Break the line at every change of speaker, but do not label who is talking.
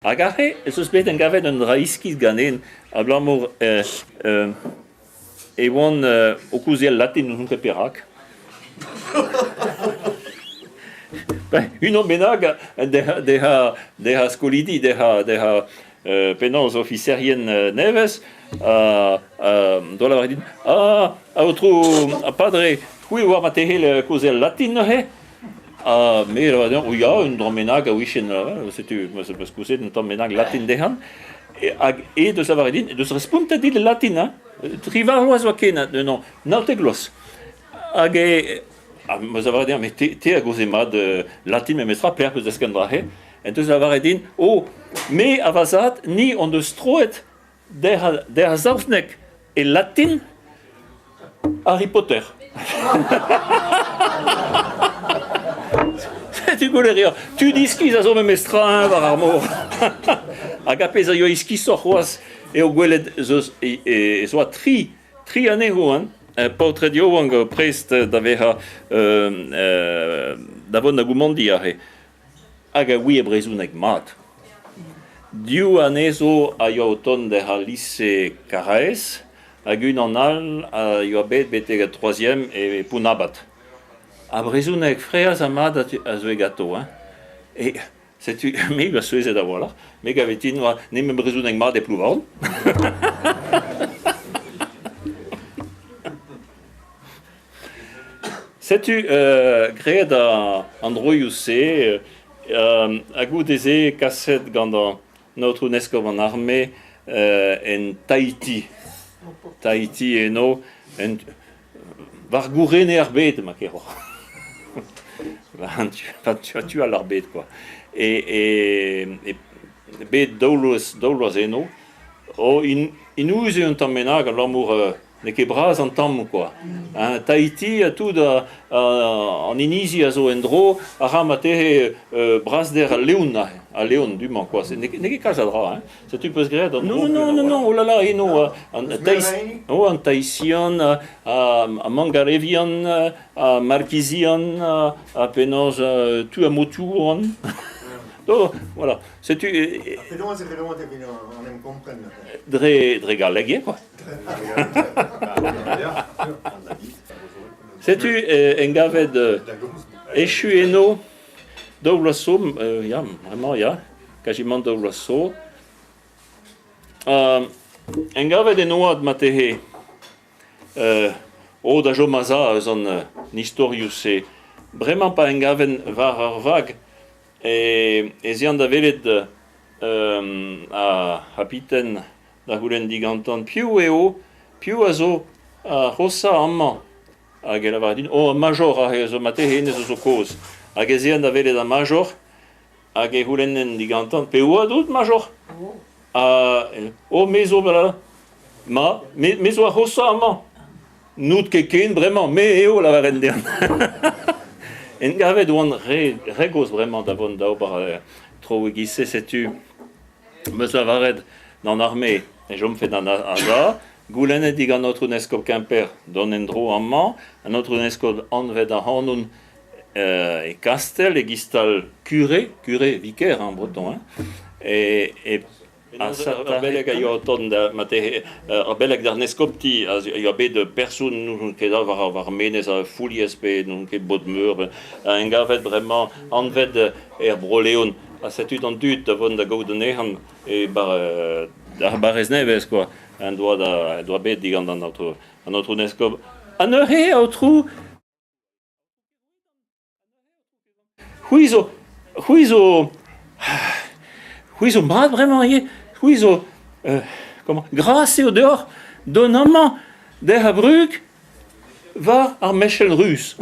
Agarre, eus bet en gavet un raiskiz ganen, a blammour e oan o kouziel latin n'on ket perak. Unan bennak deha skolidi, deha penans officerien nevez, do la dit, a padre, oui war ma tehel kouziel latin he, mais ya un dromenag a wishen, setu eus kouzet un dromenag latin dehan, et de savoir dit, de se respunta dit latin, trivar loaz oa ken, non, naute glos. Hag me savoir dit, mais te a gozemad latin me metra per peus eskendrahe, et de savoir dit, mais a vazat, ni on de stroet der zaufnek et latin Harry Potter. Tu gole rire. Tu dis skiz a zo me mestra war ar mor. Hag apez a yo iski c'hoaz e o gwelet e zo a tri ane hoan, paotred yo hag prest da veha da von da goumandi ahe. Hag a oui e brezounek mat. Diou ane zo a yo ton de ha lycée Karaez, hag un an al a yo bet beteg a troisième e pounabat. A brezounek freaz a mad a zo e gato, hein. Et setu meg a souezet a voilà, meg a vetin oa ne me brezounek mad e plouvaon. Setu graet an droioù-se a gout eze kaset gant notre UNESCO en armée en Tahiti. Tahiti eno var gourene ar bet ma kero. Tu as l'arbet quoi. Et bet douloz eno. O in ouze un tammenag l'amour ne ket braz an tamm quoi. Tahiti a tout en inizi a zo en dro a ram a tehe braz der a leon du man quoi. Ne ket kaj a dra, hein. Se tu peus graet an dro. Non, oh là là, eno an Tahitian, a Mangarevian, a Marquisian, a penaz tu a Motuan. Donc, voilà. C'est tu. Dre galeg, quoi. C'est tu en gavet échu eno doulasso, ya vraiment ya, quasiment doulasso. En gavet eno ad matehe o da jo maza zon historiou c'est vraiment pas en gaven var ar vag. Et zian da velet a hapiten da goulenn digantan piou piou a zo a rossa amman hag e lavar din major a zo matehe ne zo koz hag e zian da velet a major hag e goulenn digantan pe oa dout major me zo bala me zo a rossa amman nout ket ken bremañ me eo lavar en dern. En gavet oan regoz vraiment davon daobar tro gisse setu meus lavaret d'an armée e jom fet an aza goulennet dig an notre UNESCO Quimper don en dro amman an notre UNESCO anvet a hanoun e kastel e gistal curé vicaire en breton, hein. Et a beleg a yo ton da matehe a beleg d'ar neskopti a yo bet de persoun nou ket var menez a fouliez pe nou ket bod meur en gavet vraiment anvet er broleon a setu an dut davon da goudenehan e ar barez nevez quoi en doa bet digant an notre UNESCO an eure a trou Huizo mat vraiment ye Huizo grâce au dehors d'un amant der a brug var ar mechel rus.